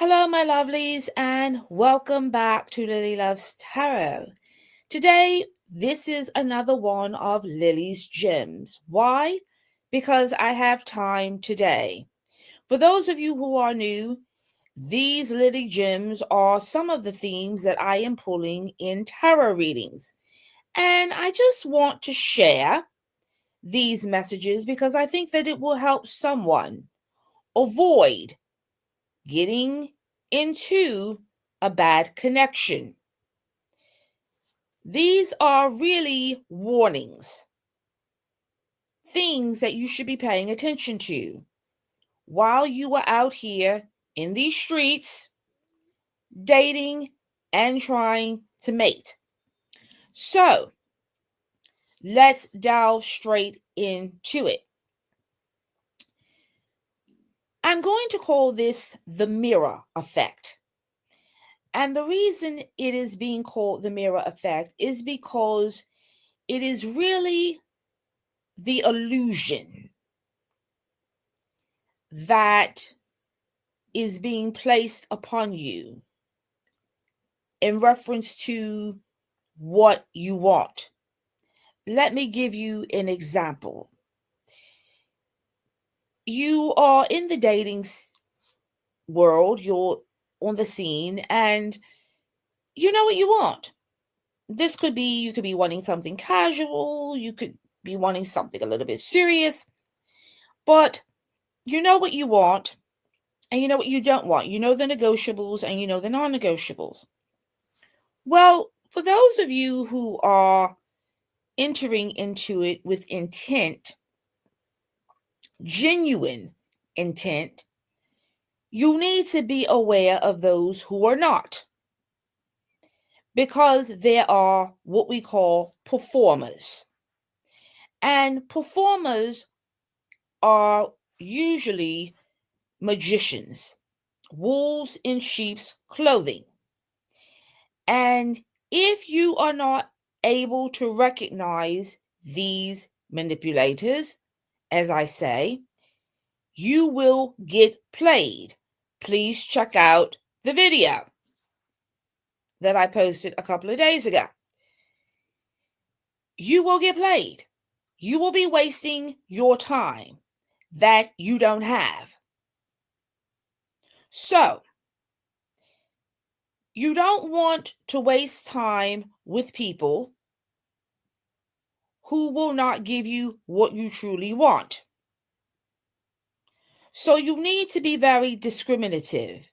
Hello, my lovelies, and welcome back to Lilly Loves Tarot. Today, this is another one of Lily's gems. Why? Because I have time today. For those of you who are new, these Lily gems are some of the themes that I am pulling in tarot readings. And I just want to share these messages because I think that it will help someone avoid getting into a bad connection. These are really warnings, things that you should be paying attention to while you are out here in these streets dating and trying to mate. So let's delve straight into it. I'm going to call this the mirror effect. And the reason it is being called the mirror effect is because it is really the illusion that is being placed upon you in reference to what you want. Let me give you an example. You are in the dating world, you're on the scene, and you know what you want. This could be, you could be wanting something casual, you could be wanting something a little bit serious, but you know what you want and you know what you don't want. You know the negotiables and you know the non-negotiables. Well, for those of you who are entering into it with intent, genuine intent, you need to be aware of those who are not. Because there are what we call performers. And performers are usually magicians, wolves in sheep's clothing. And if you are not able to recognize these manipulators, as I say, you will get played. Please check out the video that I posted a couple of days ago. You will get played. You will be wasting your time that you don't have. So, you don't want to waste time with people who will not give you what you truly want. So you need to be very discriminative.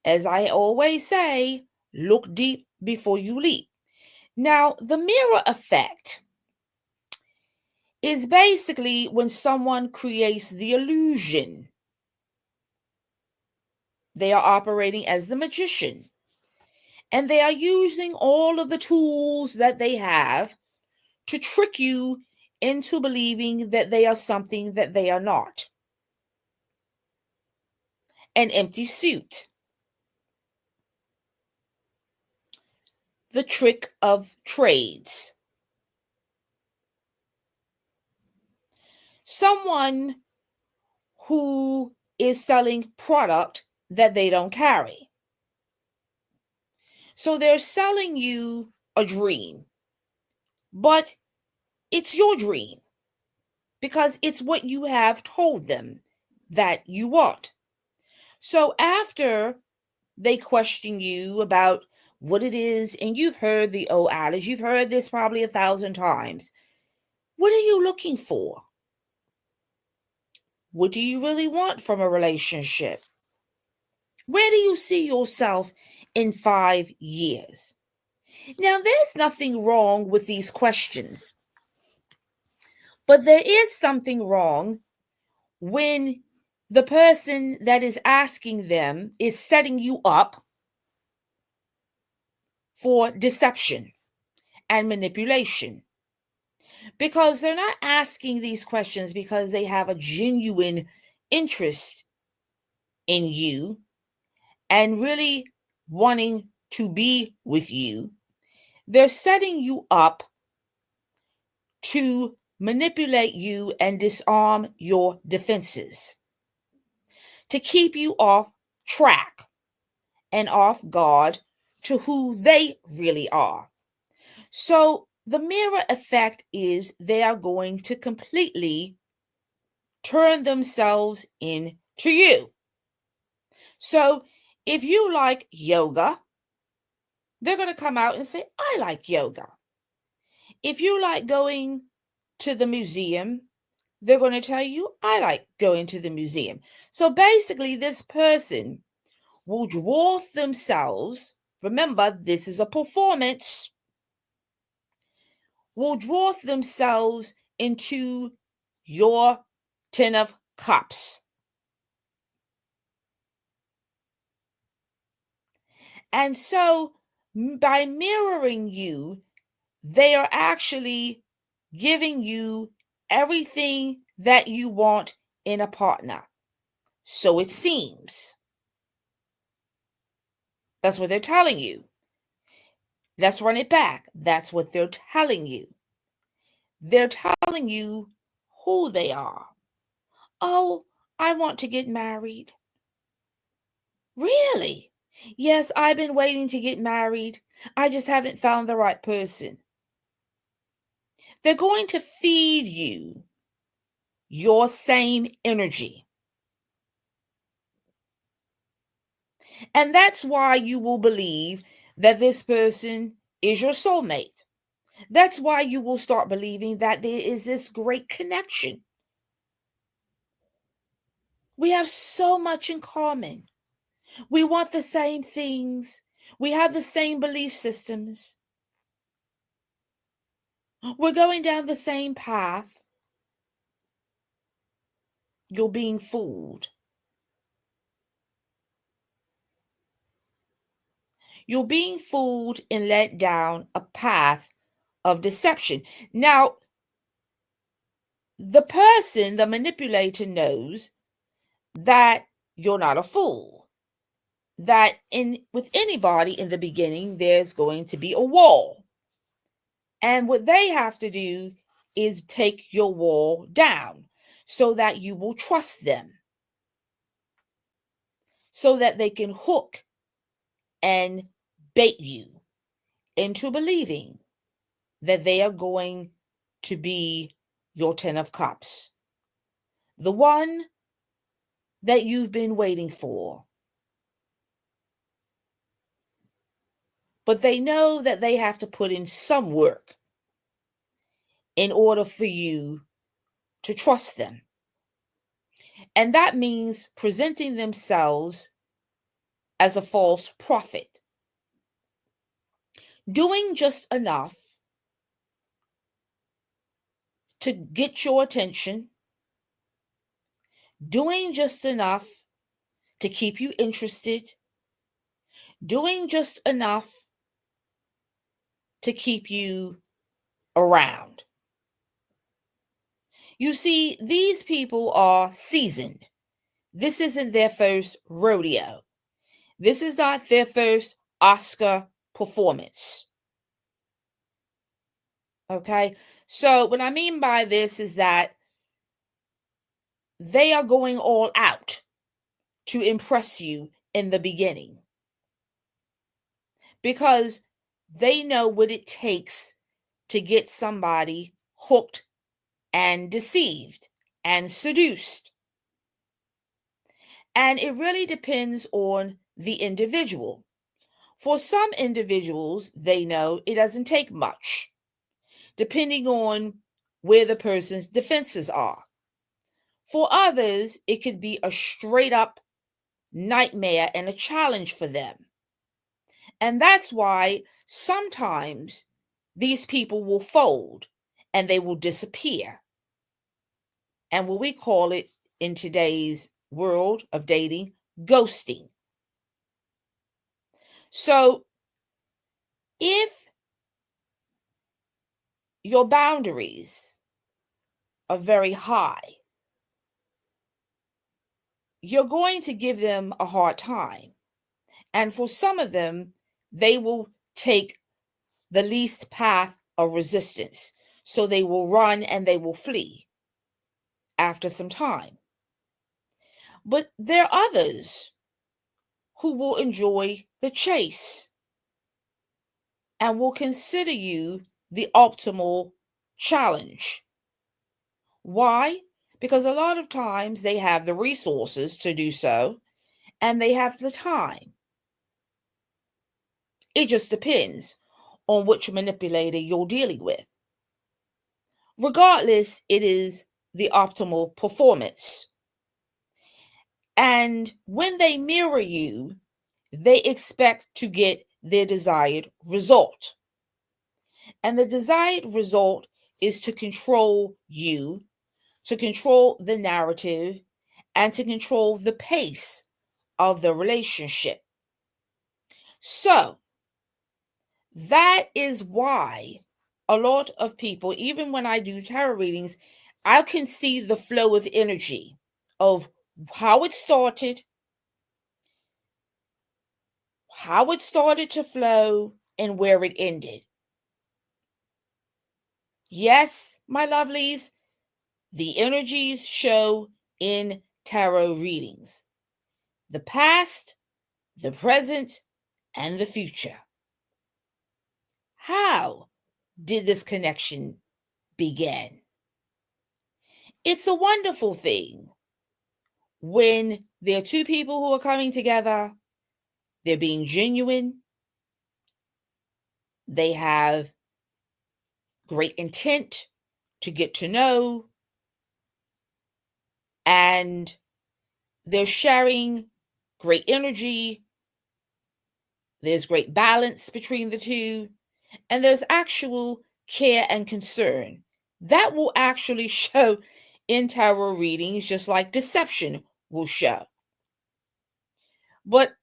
As I always say, look deep before you leap. Now, the mirror effect is basically when someone creates the illusion. They are operating as the magician. And they are using all of the tools that they have to trick you into believing that they are something that they are not. An empty suit. The trick of trades. Someone who is selling product that they don't carry. So they're selling you a dream, but it's your dream because it's what you have told them that you want. So after they question you about what it is, and you've heard the old adage, you've heard this probably 1,000 times. What are you looking for? What do you really want from a relationship? Where do you see yourself in 5 years? Now, there's nothing wrong with these questions, but there is something wrong when the person that is asking them is setting you up for deception and manipulation. Because they're not asking these questions because they have a genuine interest in you and really wanting to be with you. They're setting you up to manipulate you and disarm your defenses, to keep you off track. and off guard to who they really are. So the mirror effect is they are going to completely turn themselves into you. So if you like yoga, they're going to come out and say, I like yoga. If you like going to the museum, they're going to tell you, I like going to the museum. So basically, this person will dwarf themselves. Remember, this is a performance. Will dwarf themselves into your 10 of cups. And so by mirroring you, they are actually giving you everything that you want in a partner. So it seems. That's what they're telling you. Let's run it back. That's what they're telling you. They're telling you who they are. Oh, I want to get married. Really? Yes, I've been waiting to get married. I just haven't found the right person. They're going to feed you your same energy. And that's why you will believe that this person is your soulmate. That's why you will start believing that there is this great connection. We have so much in common. We want the same things. We have the same belief systems. We're going down the same path. You're being fooled. You're being fooled and led down a path of deception. Now, the person, the manipulator, knows that you're not a fool. That with anybody in the beginning, there's going to be a wall. And what they have to do is take your wall down so that you will trust them, so that they can hook and bait you into believing that they are going to be your 10 of cups, the one that you've been waiting for. But they know that they have to put in some work in order for you to trust them. And that means presenting themselves as a false prophet, doing just enough to get your attention, doing just enough to keep you interested, doing just enough to keep you around. You see, these people are seasoned. This isn't their first rodeo. This is not their first Oscar performance. Okay? So, what I mean by this is that they are going all out to impress you in the beginning because they know what it takes to get somebody hooked and deceived and seduced. And it really depends on the individual. For some individuals, they know it doesn't take much, depending on where the person's defenses are. For others, it could be a straight up nightmare and a challenge for them. And that's why sometimes these people will fold and they will disappear. And what we call it in today's world of dating, ghosting. So if your boundaries are very high, you're going to give them a hard time. And for some of them, they will take the least path of resistance. So they will run and they will flee after some time. But there are others who will enjoy the chase and will consider you the optimal challenge. Why? Because a lot of times they have the resources to do so and they have the time. It just depends on which manipulator you're dealing with. Regardless, it is the optimal performance. And when they mirror you, they expect to get their desired result. And the desired result is to control you, to control the narrative, and to control the pace of the relationship. So, that is why a lot of people, even when I do tarot readings, I can see the flow of energy of how it started to flow, and where it ended. Yes, my lovelies, the energies show in tarot readings: the past, the present, and the future. How did this connection begin? It's a wonderful thing when there are two people who are coming together, they're being genuine, they have great intent to get to know, and they're sharing great energy. There's great balance between the two, and there's actual care and concern. That will actually show in tarot readings, just like deception will show. But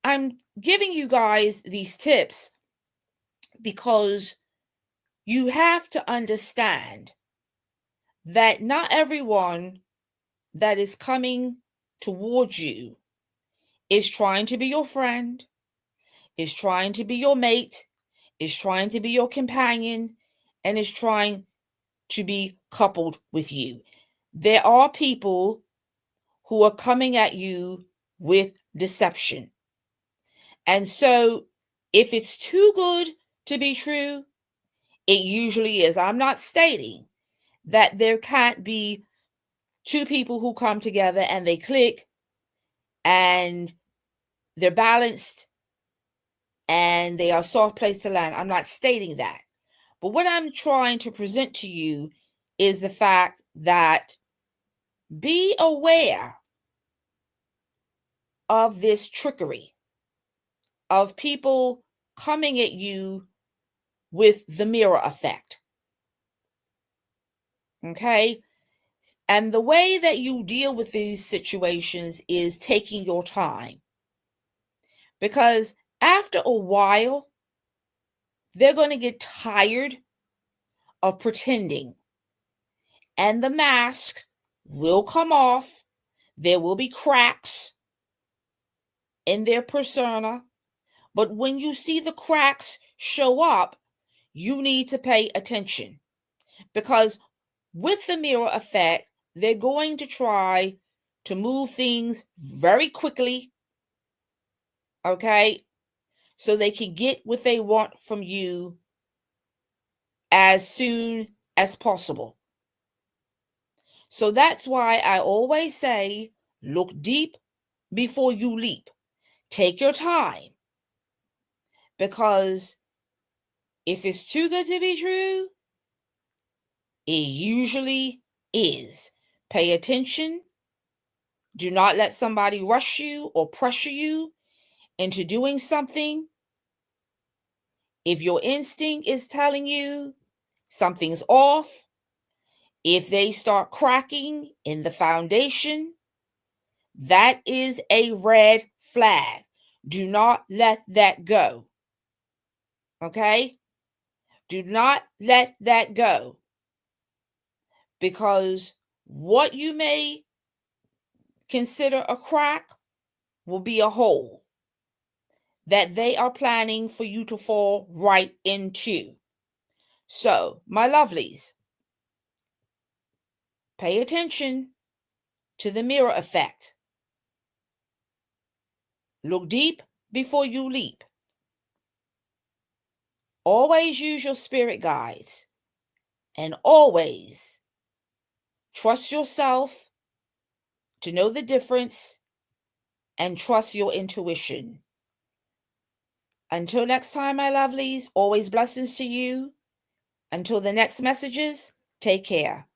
I'm giving you guys these tips because you have to understand that not everyone that is coming towards you is trying to be your friend, is trying to be your mate, is trying to be your companion, and is trying to be coupled with you. There are people who are coming at you with deception. And so if it's too good to be true, it usually is. I'm not stating that there can't be two people who come together and they click and they're balanced and they are a soft place to land. I'm not stating that. But what I'm trying to present to you is the fact that be aware of this trickery of people coming at you with the mirror effect. Okay? And the way that you deal with these situations is taking your time. Because after a while, they're going to get tired of pretending. And the mask will come off. There will be cracks in their persona. But when you see the cracks show up, you need to pay attention. Because with the mirror effect, they're going to try to move things very quickly, okay, so they can get what they want from you as soon as possible. So that's why I always say, look deep before you leap. Take your time. Because if it's too good to be true, it usually is. Pay attention. Do not let somebody rush you or pressure you into doing something. If your instinct is telling you something's off, if they start cracking in the foundation, that is a red flag. Do not let that go. Okay? Do not let that go. Because what you may consider a crack will be a hole that they are planning for you to fall right into. So, my lovelies, pay attention to the mirror effect. Look deep before you leap. Always use your spirit guides. And always trust yourself to know the difference and trust your intuition. Until next time, my lovelies, always blessings to you. Until the next messages, take care.